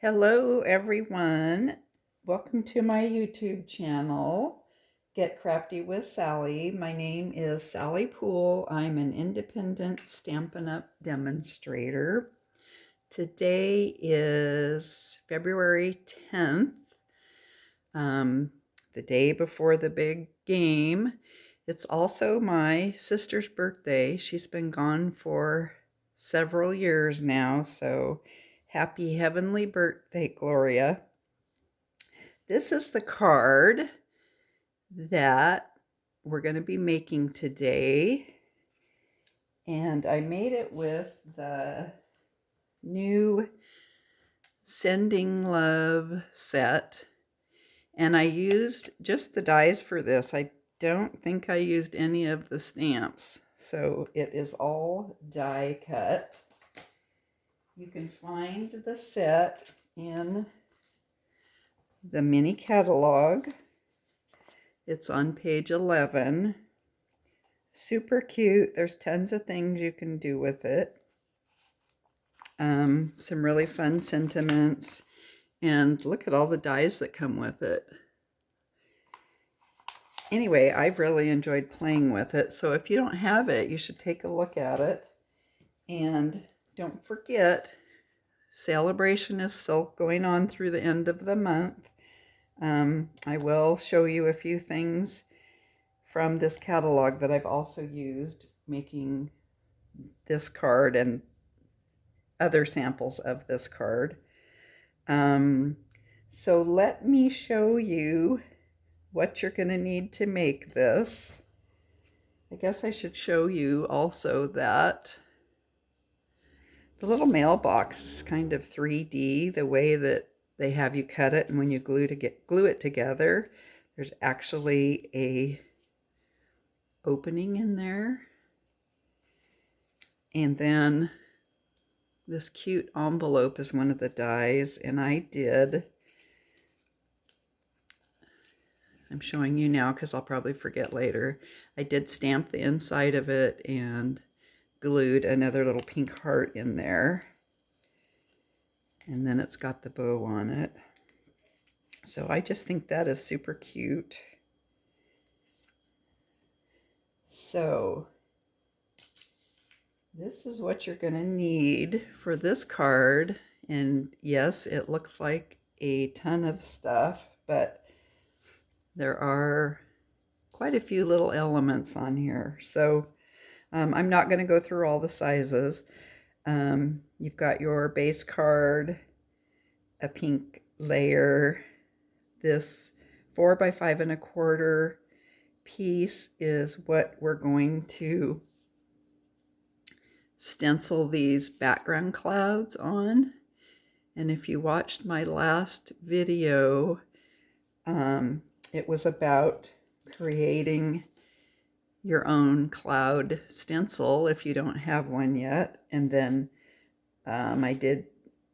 Hello, everyone. Welcome to my YouTube channel, Get Crafty with Sally. My name is Sally Poole. I'm an independent Stampin' Up! Demonstrator. Today is February 10th, the day before the big game. It's also my sister's birthday. She's been gone for several years now, so happy heavenly birthday, Gloria. This is the card that we're going to be making today. And I made it with the new Sending Love set. And I used just the dies for this. I don't think I used any of the stamps. So it is all die cut. You can find the set in the mini catalog. It's on page 11. Super cute. There's tons of things you can do with it. Some really fun sentiments. And look at all the dies that come with it. Anyway, I've really enjoyed playing with it. So if you don't have it, you should take a look at it. And don't forget, celebration is still going on through the end of the month. I will show you a few things from this catalog that I've also used making this card and other samples of this card. So let me show you what you're going to need to make this. I guess I should show you also that the little mailbox is kind of 3D, the way that they have you cut it, and when you glue it together, there's actually a opening in there. And then this cute envelope is one of the dies, and I'm showing you now because I'll probably forget later. I did stamp the inside of it and glued another little pink heart in there. And then it's got the bow on it. So I just think that is super cute. So this is what you're going to need for this card. And yes, it looks like a ton of stuff, but there are quite a few little elements on here. So I'm not going to go through all the sizes. You've got your base card, a pink layer. This 4 by 5 1/4 piece is what we're going to stencil these background clouds on. And if you watched my last video, it was about creating your own cloud stencil if you don't have one yet. And then I did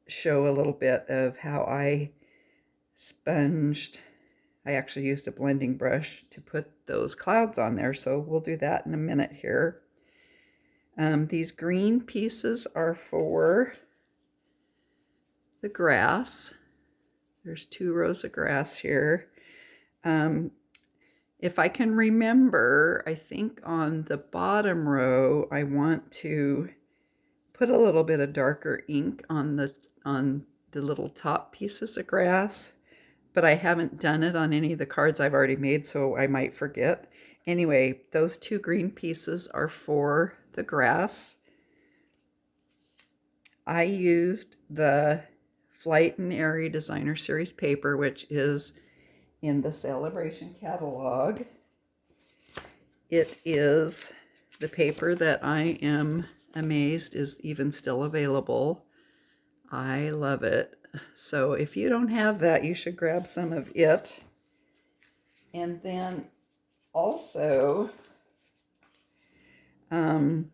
show a little bit of how I sponged. I actually used a blending brush to put those clouds on there, so we'll do that in a minute here. These green pieces are for the grass. There's 2 rows of grass here. If I can remember, I think on the bottom row, I want to put a little bit of darker ink on the little top pieces of grass, but I haven't done it on any of the cards I've already made, so I might forget. Anyway, those 2 green pieces are for the grass. I used the Flight and Airy Designer Series paper, which is in the Celebration catalog. It is the paper that I am amazed is even still available. I love it. So if you don't have that, you should grab some of it. And then also, when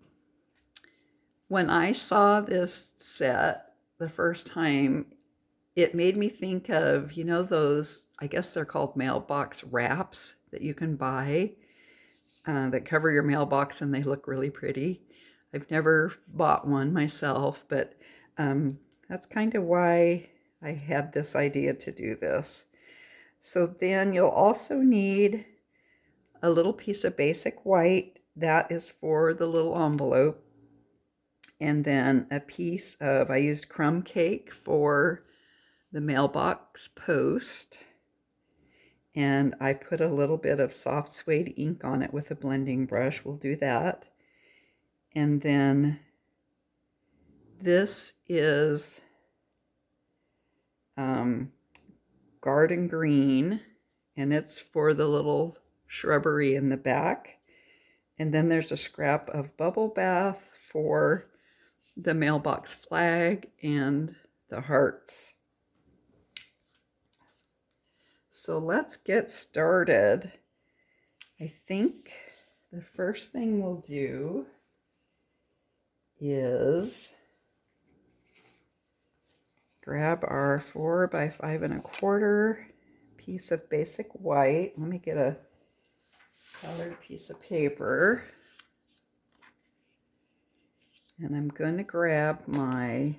I saw this set the first time, it made me think of, you know, those, I guess they're called mailbox wraps that you can buy that cover your mailbox and they look really pretty. I've never bought one myself, but that's kind of why I had this idea to do this. So then you'll also need a little piece of basic white. That is for the little envelope. And then a piece of, I used crumb cake for the mailbox post. And I put a little bit of soft suede ink on it with a blending brush. We'll do that. And then this is garden green, and it's for the little shrubbery in the back. And then there's a scrap of bubble bath for the mailbox flag and the hearts. So let's get started. I think the first thing we'll do is grab our 4 by 5 1/4 piece of basic white. Let me get a colored piece of paper. And I'm going to grab my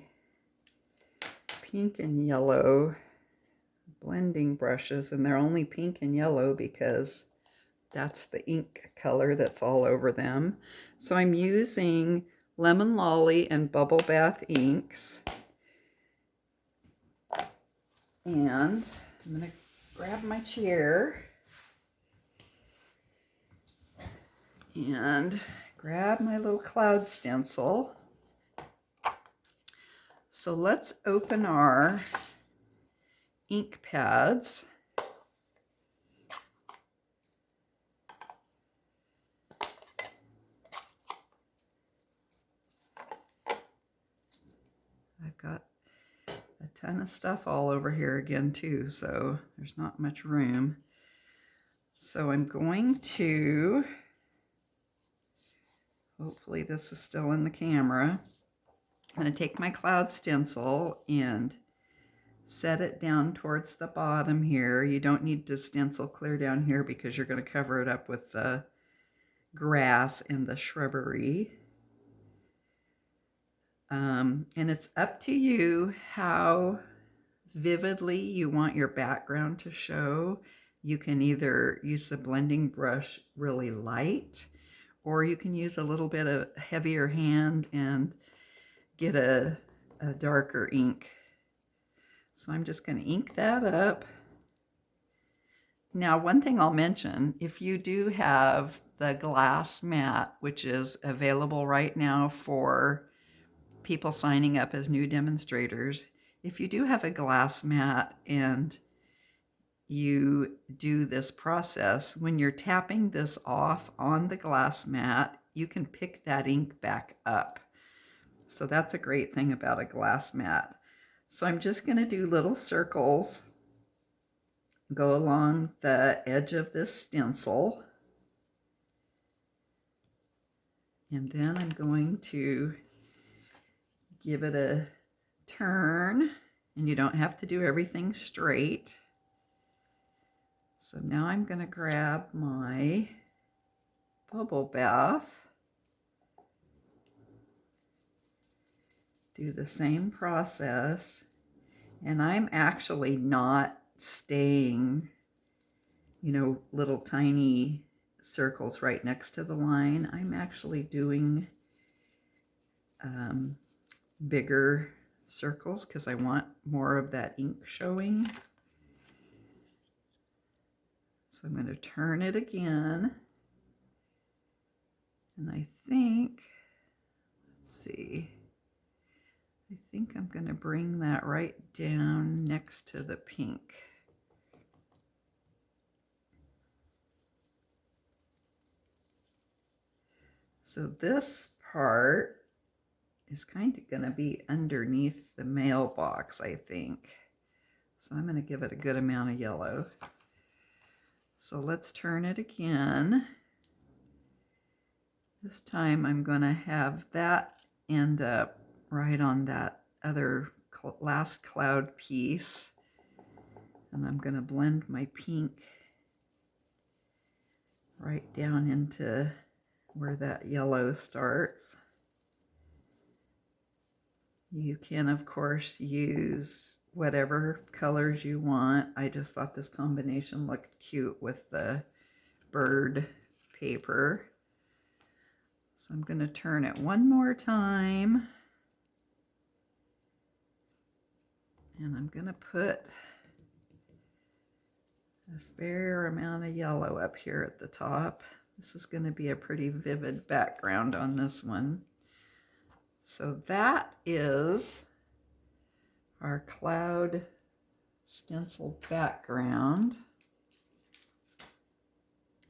pink and yellow blending brushes, and they're only pink and yellow because that's the ink color that's all over them. So I'm using Lemon Lolly and Bubble Bath inks. And I'm going to grab my chair and grab my little cloud stencil. So let's open our ink pads. I've got a ton of stuff all over here again too, so there's not much room. So I'm going to, hopefully this is still in the camera, I'm going to take my cloud stencil and set it down towards the bottom here. You don't need to stencil clear down here because you're going to cover it up with the grass and the shrubbery. And it's up to you how vividly you want your background to show. You can either use the blending brush really light, or you can use a little bit of heavier hand and get a darker ink. So I'm just going to ink that up. Now, one thing I'll mention, if you do have the glass mat, which is available right now for people signing up as new demonstrators, if you do have a glass mat and you do this process, when you're tapping this off on the glass mat, you can pick that ink back up. So that's a great thing about a glass mat. So I'm just going to do little circles, go along the edge of this stencil, and then I'm going to give it a turn, and you don't have to do everything straight. So now I'm going to grab my bubble bath, do the same process, and I'm actually not staying, little tiny circles right next to the line. I'm actually doing bigger circles because I want more of that ink showing. So I'm going to turn it again. And I think, let's see, I think I'm going to bring that right down next to the pink. So this part is kind of going to be underneath the mailbox, I think. So I'm going to give it a good amount of yellow. So let's turn it again. This time I'm going to have that end up right on that other last cloud piece. And I'm going to blend my pink right down into where that yellow starts. You can, of course, use whatever colors you want. I just thought this combination looked cute with the bird paper. So I'm going to turn it one more time. And I'm going to put a fair amount of yellow up here at the top. This is going to be a pretty vivid background on this one. So that is our cloud stencil background.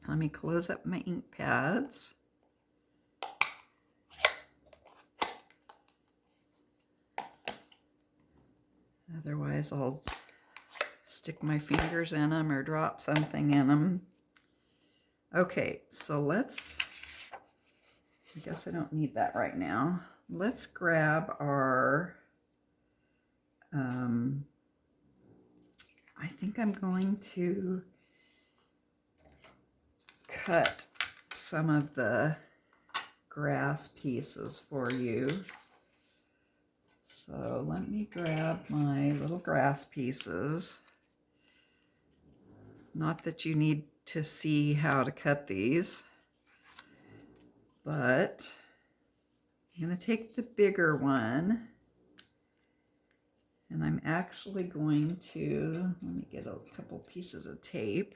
Let me close up my ink pads. Otherwise, I'll stick my fingers in them or drop something in them. Okay, so let's, I guess I don't need that right now. Let's grab our, I think I'm going to cut some of the grass pieces for you. So let me grab my little grass pieces. Not that you need to see how to cut these, but I'm going to take the bigger one, and I'm actually going to, let me get a couple pieces of tape.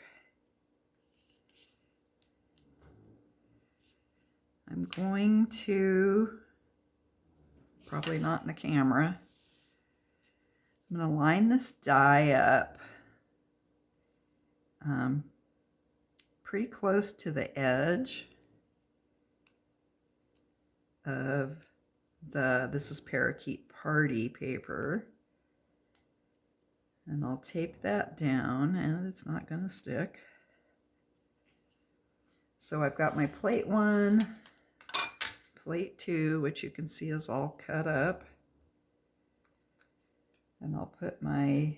I'm going to, probably not in the camera, I'm going to line this die up pretty close to the edge of this is Parakeet Party paper. And I'll tape that down, and it's not going to stick. So I've got my plate 1, plate 2, which you can see is all cut up. And I'll put my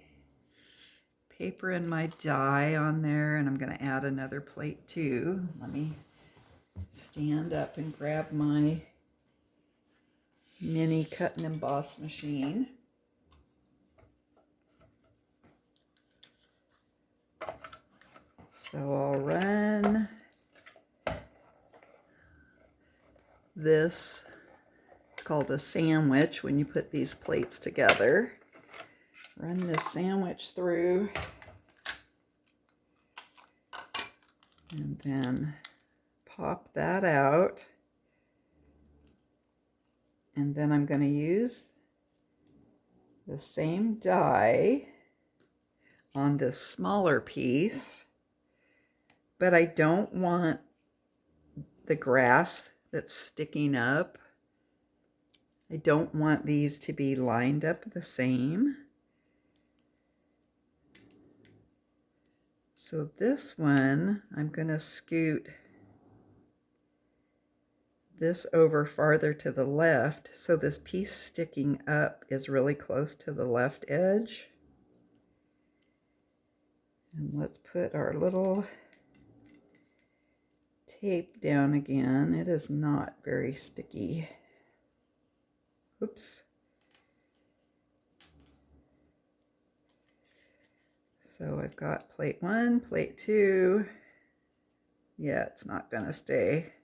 paper and my die on there, and I'm going to add another plate 2. Let me stand up and grab my mini cut and emboss machine. So I'll run this, it's called a sandwich when you put these plates together. Run this sandwich through, and then pop that out. And then I'm going to use the same die on this smaller piece, but I don't want the grass that's sticking up. I don't want these to be lined up the same. So this one, I'm going to scoot this over farther to the left, so this piece sticking up is really close to the left edge. And let's put our little tape down again. It is not very sticky. Oops. So I've got plate 1, plate 2. Yeah, it's not going to stay.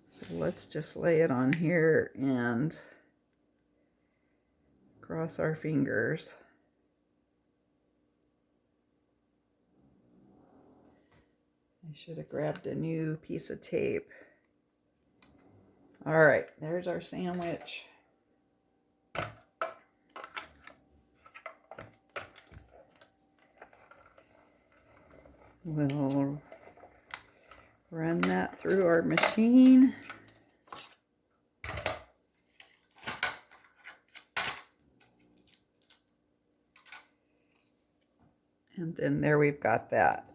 So let's just lay it on here and cross our fingers. I should have grabbed a new piece of tape. All right, there's our sandwich. We'll run that through our machine. And then there we've got that.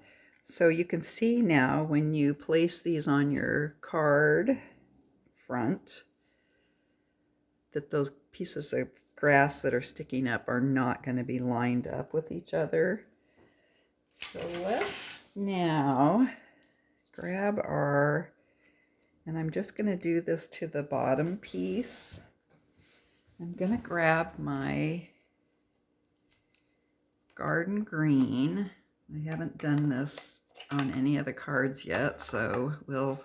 So you can see now when you place these on your card front that those pieces of grass that are sticking up are not going to be lined up with each other. So let's now grab our, and I'm just going to do this to the bottom piece. I'm going to grab my Garden Green. I haven't done this on any of the cards yet, so we'll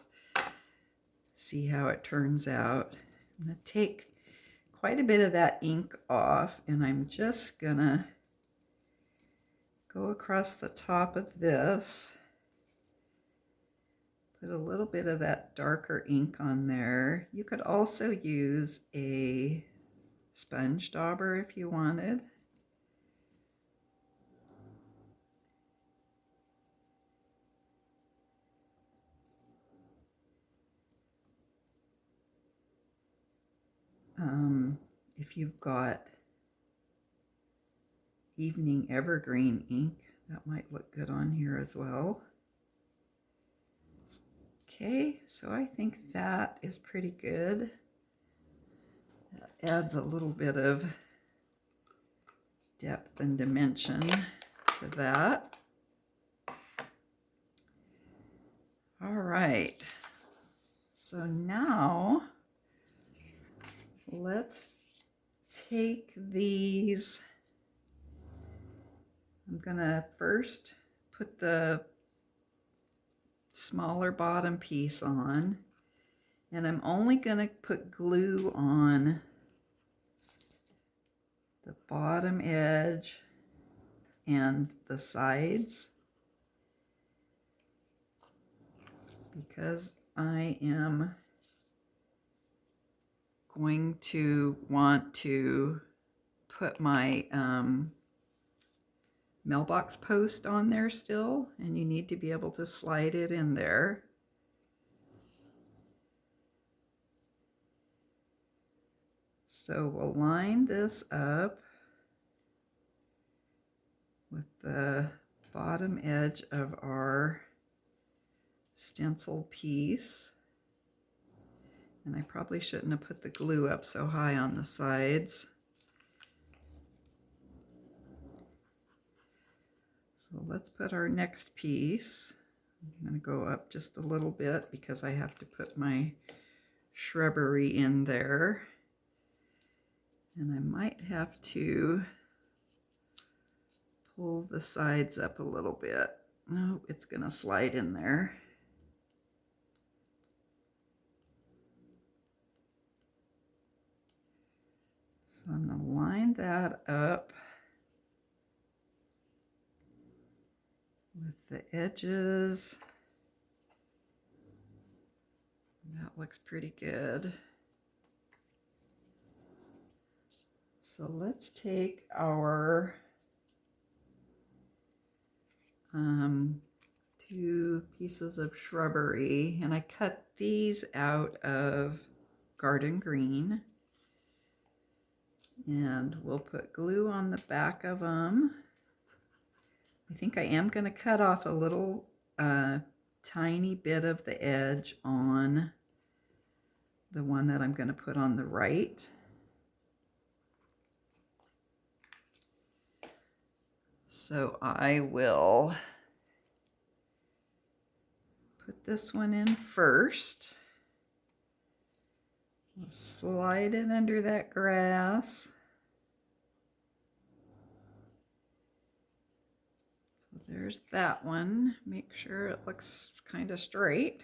see how it turns out. I'm going to take quite a bit of that ink off, and I'm just going to go across the top of this, put a little bit of that darker ink on there. You could also use a sponge dauber if you wanted. If you've got evening evergreen ink, that might look good on here as well. Okay, so I think that is pretty good. That adds a little bit of depth and dimension to that. All right, so now let's take these. I'm gonna first put the smaller bottom piece on, and I'm only gonna put glue on the bottom edge and the sides because I am going to want to put my mailbox post on there still, and you need to be able to slide it in there. So we'll line this up with the bottom edge of our stencil piece. And I probably shouldn't have put the glue up so high on the sides. So let's put our next piece. I'm going to go up just a little bit because I have to put my shrubbery in there. And I might have to pull the sides up a little bit. No, it's going to slide in there. So I'm going to line that up with the edges. That looks pretty good. So let's take our 2 pieces of shrubbery, and I cut these out of Garden Green. And we'll put glue on the back of them. I think I am going to cut off a little tiny bit of the edge on the one that I'm going to put on the right. So I will put this one in first. We'll slide it under that grass. So there's that one. Make sure it looks kind of straight.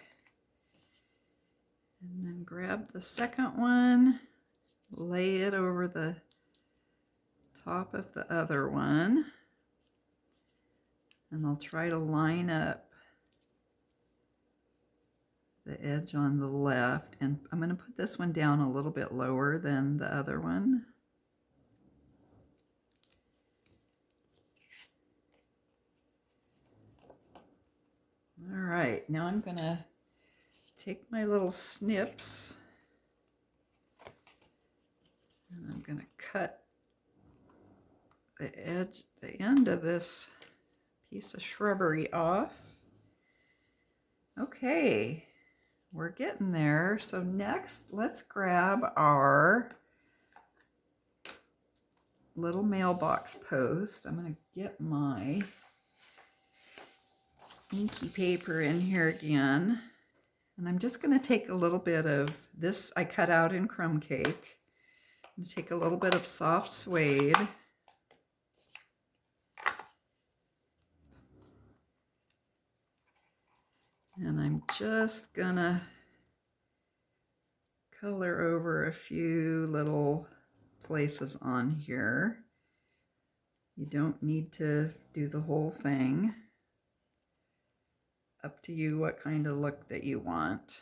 And then grab the second one, lay it over the top of the other one. And I'll try to line up the edge on the left, and I'm going to put this one down a little bit lower than the other one. All right, now I'm going to take my little snips and I'm going to cut the edge, the end of this piece of shrubbery off. Okay. We're getting there. So next, let's grab our little mailbox post. I'm going to get my inky paper in here again. And I'm just going to take a little bit of this I cut out in crumb cake. I'm going to take a little bit of soft suede. just gonna color over a few little places on here. You don't need to do the whole thing. Up to you what kind of look that you want.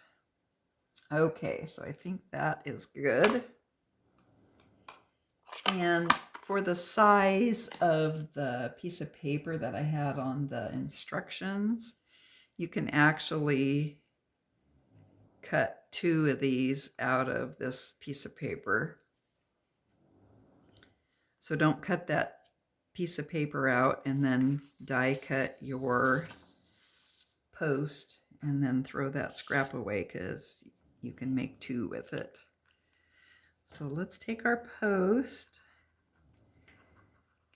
Okay, so I think that is good. And for the size of the piece of paper that I had on the instructions, you can actually cut 2 of these out of this piece of paper. So don't cut that piece of paper out and then die cut your post and then throw that scrap away, because you can make 2 with it. So let's take our post,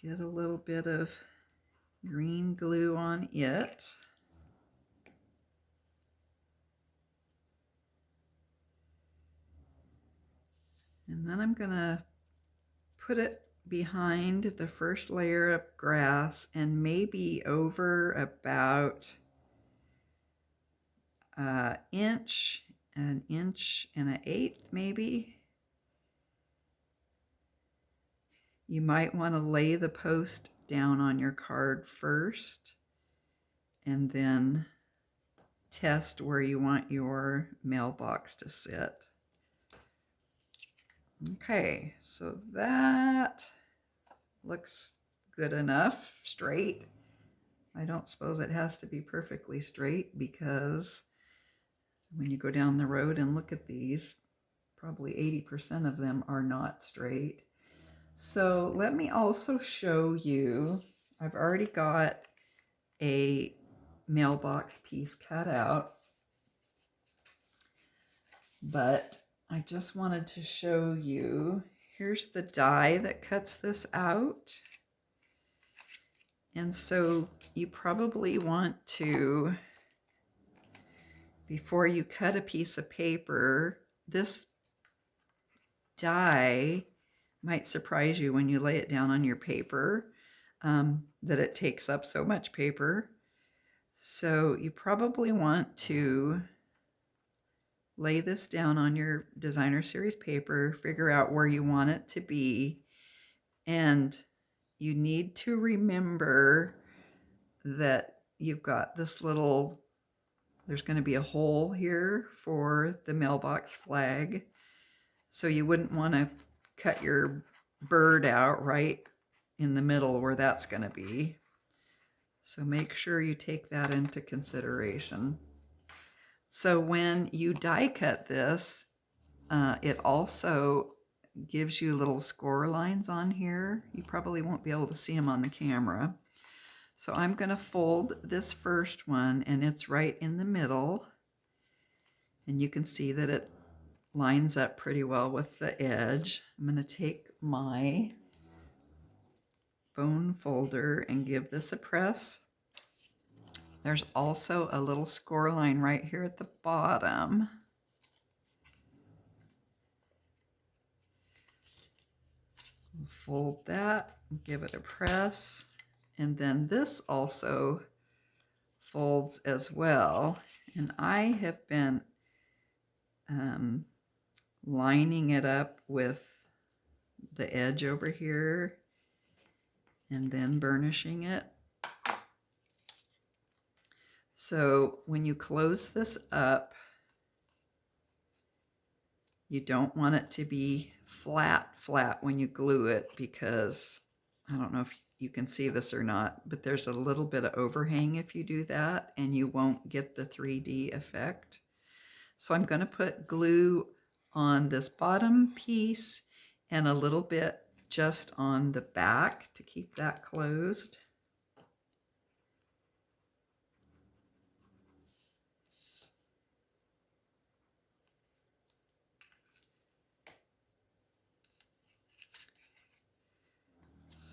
get a little bit of green glue on it. And then I'm gonna put it behind the first layer of grass and maybe over about an inch and 1/8 maybe. You might want to lay the post down on your card first and then test where you want your mailbox to sit. Okay, so that looks good enough, straight. I don't suppose it has to be perfectly straight, because when you go down the road and look at these, probably 80% of them are not straight. So let me also show you, I've already got a mailbox piece cut out, but I just wanted to show you, here's the die that cuts this out. And so you probably want to, before you cut a piece of paper, this die might surprise you when you lay it down on your paper, that it takes up so much paper. So you probably want to lay this down on your designer series paper, figure out where you want it to be, and you need to remember that you've got this little, there's going to be a hole here for the mailbox flag. So you wouldn't want to cut your bird out right in the middle where that's going to be. So make sure you take that into consideration. So when you die cut this, it also gives you little score lines on here. You probably won't be able to see them on the camera. So I'm going to fold this first one, and it's right in the middle. And you can see that it lines up pretty well with the edge. I'm going to take my bone folder and give this a press. There's also a little score line right here at the bottom. Fold that, give it a press, and then this also folds as well. And I have been lining it up with the edge over here and then burnishing it. So when you close this up, you don't want it to be flat when you glue it, because I don't know if you can see this or not, but there's a little bit of overhang if you do that, and you won't get the 3D effect. So I'm going to put glue on this bottom piece and a little bit just on the back to keep that closed.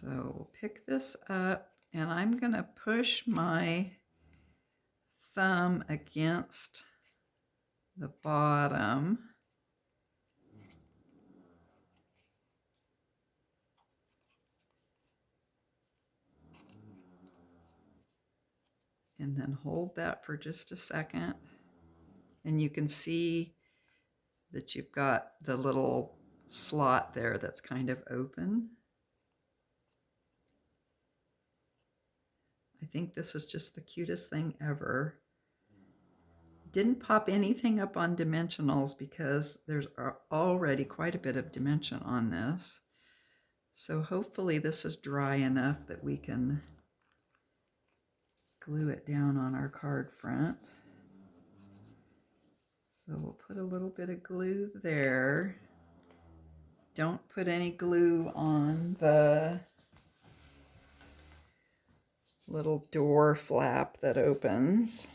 So we'll pick this up, and I'm going to push my thumb against the bottom. And then hold that for just a second. And you can see that you've got the little slot there that's kind of open. I think this is just the cutest thing ever. Didn't pop anything up on dimensionals because there's already quite a bit of dimension on this. So hopefully this is dry enough that we can glue it down on our card front. So we'll put a little bit of glue there. Don't put any glue on the little door flap that opens.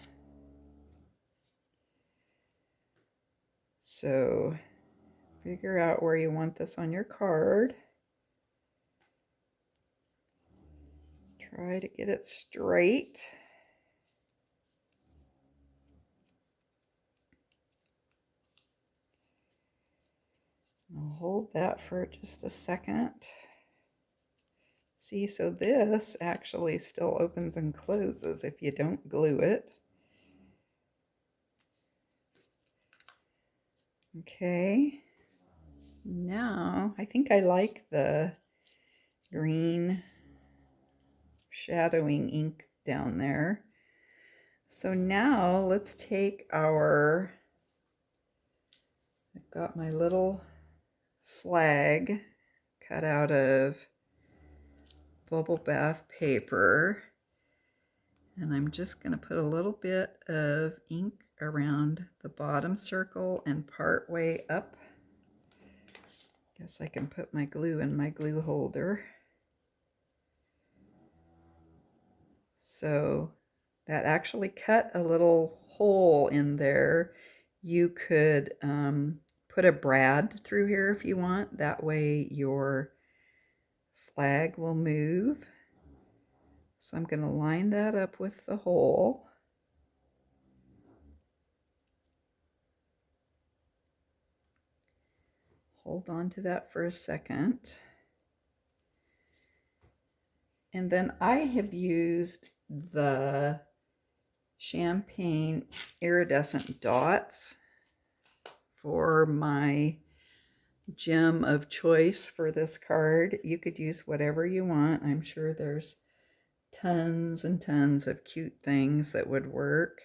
So figure out where you want this on your card. Try to get it straight. I'll hold that for just a second. See, so this actually still opens and closes if you don't glue it. Okay, now I think I like the green shadowing ink down there. So now let's take our, I've got my little flag cut out of bubble bath paper, and I'm just going to put a little bit of ink around the bottom circle and part way up. Guess I can put my glue in my glue holder. So that actually cut a little hole in there. You could put a brad through here if you want. That way your flag will move. So I'm going to line that up with the hole. Hold on to that for a second. And then I have used the champagne iridescent dots for my gem of choice for this card. You could use whatever you want. I'm sure there's tons and tons of cute things that would work.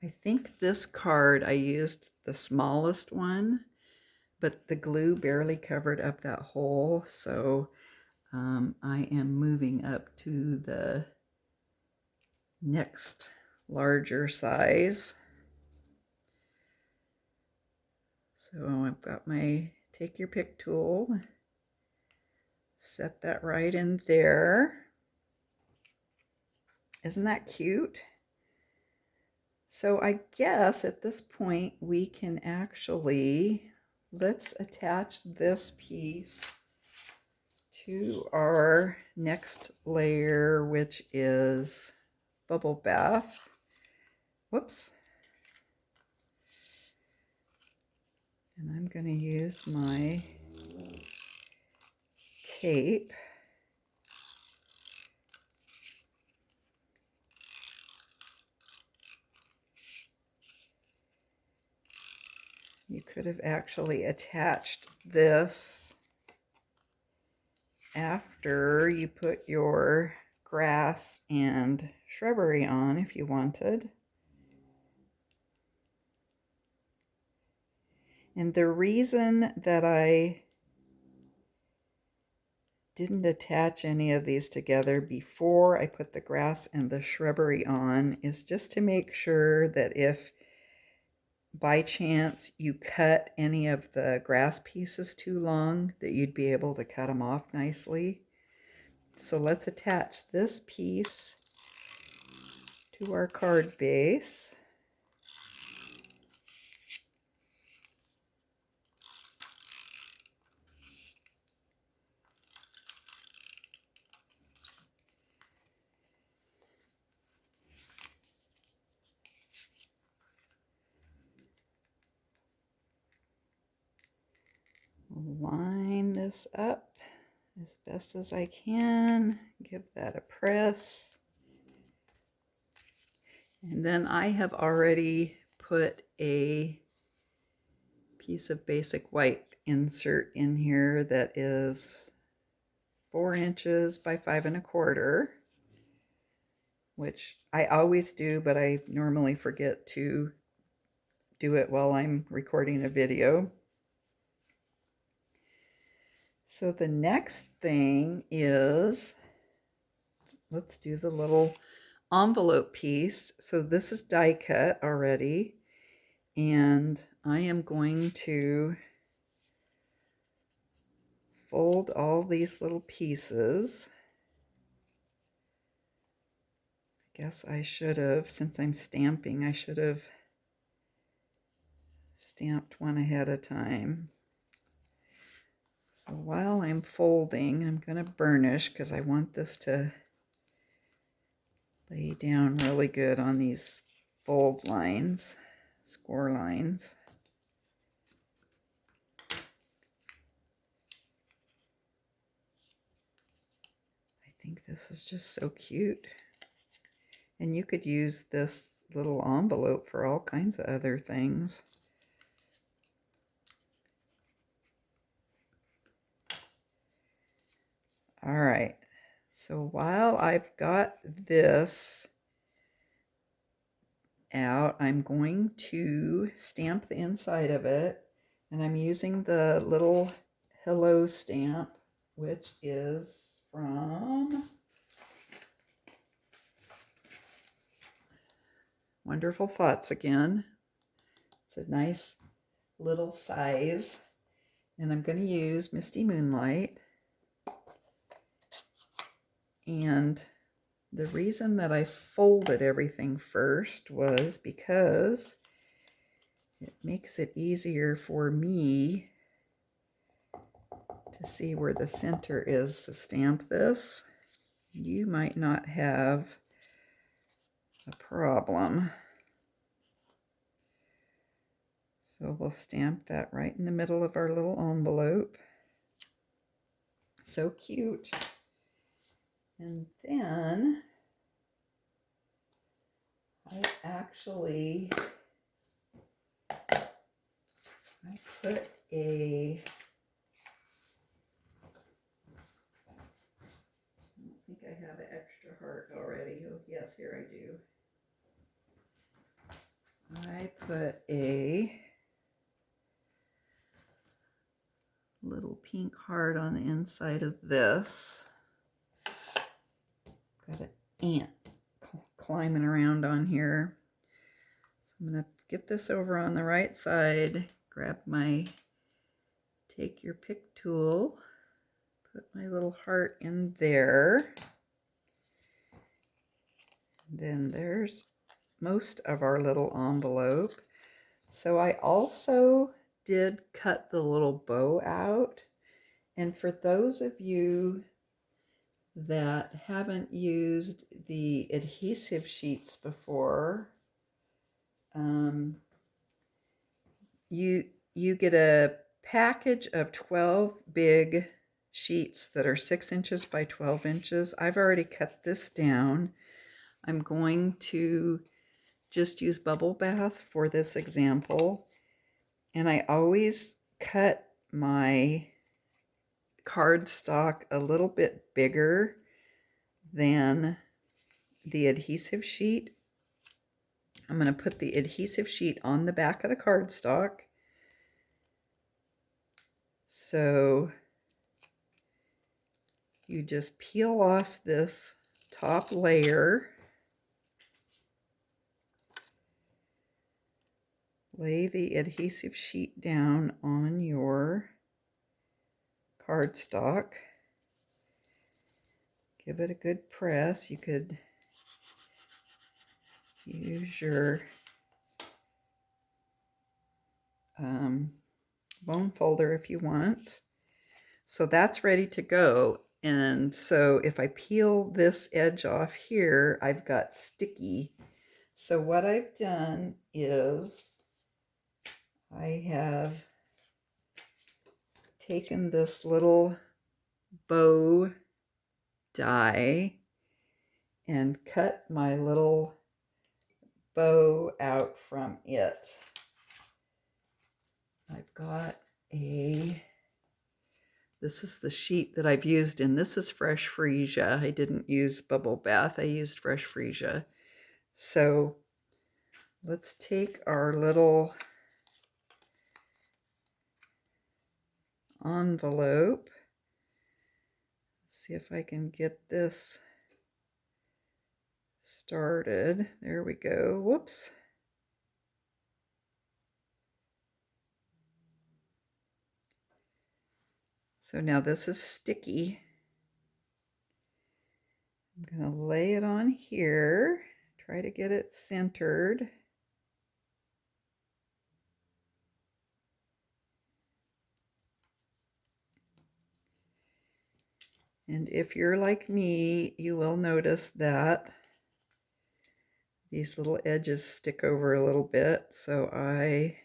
I think this card I used the smallest one, but the glue barely covered up that hole, so I am moving up to the next larger size. So I've got my take your pick tool, set that right in there. Isn't that cute? So I guess at this point we can actually, let's attach this piece to our next layer, which is bubble bath. Whoops. And I'm going to use my tape. You could have actually attached this after you put your grass and shrubbery on if you wanted. And the reason that I didn't attach any of these together before I put the grass and the shrubbery on is just to make sure that if by chance you cut any of the grass pieces too long, that you'd be able to cut them off nicely. So let's attach this piece to our card base. Line this up as best as I can. Give that a press. And then I have already put a piece of basic white insert in here that is 4 inches by 5 1/4, which I always do, but I normally forget to do it while I'm recording a video. So the next thing is, let's do the little envelope piece. So this is die cut already, and I am going to fold all these little pieces. I guess I should have, since I'm stamping, I should have stamped one ahead of time. So while I'm folding, I'm going to burnish because I want this to lay down really good on these fold lines, score lines. I think this is just so cute. And you could use this little envelope for all kinds of other things. All right, so while I've got this out, I'm going to stamp the inside of it, and I'm using the little hello stamp, which is from Wonderful Thoughts again. It's a nice little size, and I'm going to use Misty Moonlight. And the reason that I folded everything first was because it makes it easier for me to see where the center is to stamp this. You might not have a problem. So we'll stamp that right in the middle of our little envelope. So cute. And then I put a, I think I have an extra heart already. Oh, yes, here I do. I put a little pink heart on the inside of this. Got an ant climbing around on here. So I'm going to get this over on the right side, grab my take your pick tool, put my little heart in there. And then there's most of our little envelope. So I also did cut the little bow out. And for those of you that haven't used the adhesive sheets before, you get a package of 12 big sheets that are 6 inches by 12 inches. I've already cut this down. I'm going to just use bubble bath for this example. And I always cut my cardstock a little bit bigger than the adhesive sheet. I'm going to put the adhesive sheet on the back of the cardstock. So you just peel off this top layer, lay the adhesive sheet down on your cardstock, give it a good press. You could use your bone folder if you want. So that's ready to go. And so if I peel this edge off here, I've got sticky. So what I've done is I have taken this little bow die and cut my little bow out from it. I've got this is the sheet that I've used, and this is fresh freesia. I didn't use bubble bath, I used fresh freesia. So let's take our little envelope. See if I can get this started. There we go. Whoops. So now this is sticky. I'm going to lay it on here, try to get it centered. And if you're like me, you will notice that these little edges stick over a little bit, so I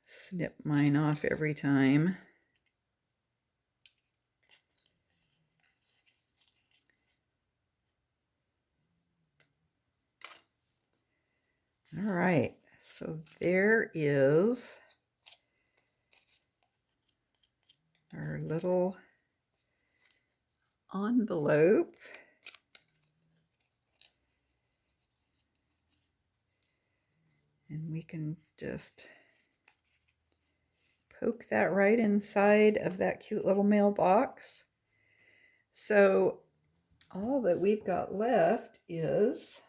snip mine off every time. All right, so there is our little envelope. And we can just poke that right inside of that cute little mailbox. So all that we've got left is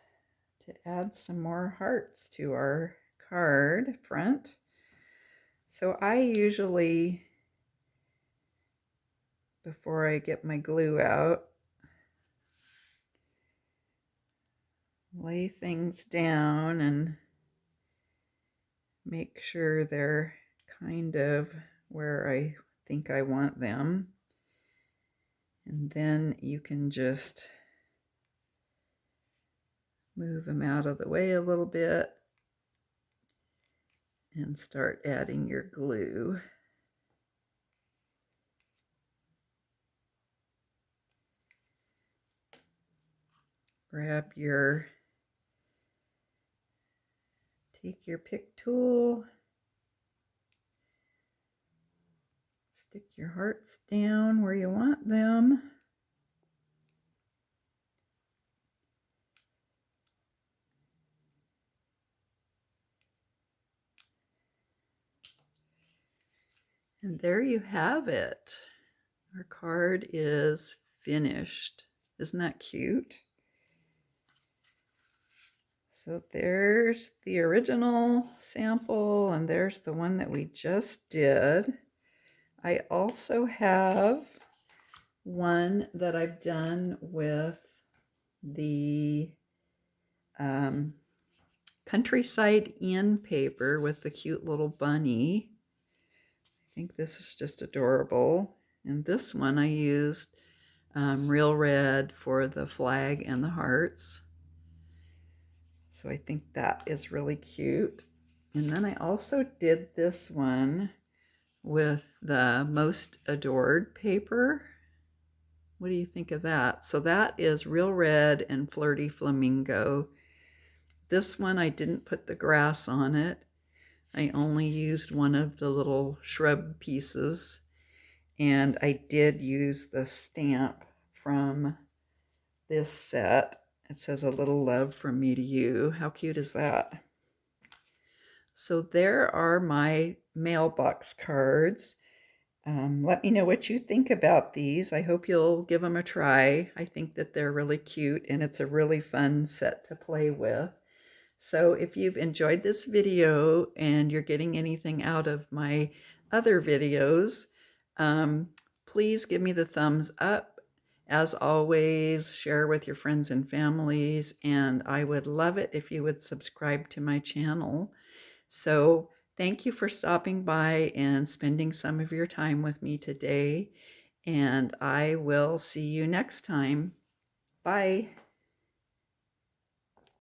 to add some more hearts to our card front. So I usually, before I get my glue out, lay things down and make sure they're kind of where I think I want them. And then you can just move them out of the way a little bit and start adding your glue. Take your pick tool, stick your hearts down where you want them. And there you have it. Our card is finished. Isn't that cute? So there's the original sample, and there's the one that we just did. I also have one that I've done with the Countryside Inn paper with the cute little bunny. I think this is just adorable. And this one I used Real Red for the flag and the hearts. So I think that is really cute. And then I also did this one with the Most Adored paper. What do you think of that? So that is Real Red and Flirty Flamingo. This one I didn't put the grass on it. I only used one of the little shrub pieces. And I did use the stamp from this set. It says "A Little Love from Me to You." How cute is that? So there are my mailbox cards. Let me know what you think about these. I hope you'll give them a try. I think that they're really cute, and it's a really fun set to play with. So if you've enjoyed this video and you're getting anything out of my other videos, please give me the thumbs up. As always, share with your friends and families, and I would love it if you would subscribe to my channel. So thank you for stopping by and spending some of your time with me today, and I will see you next time. Bye.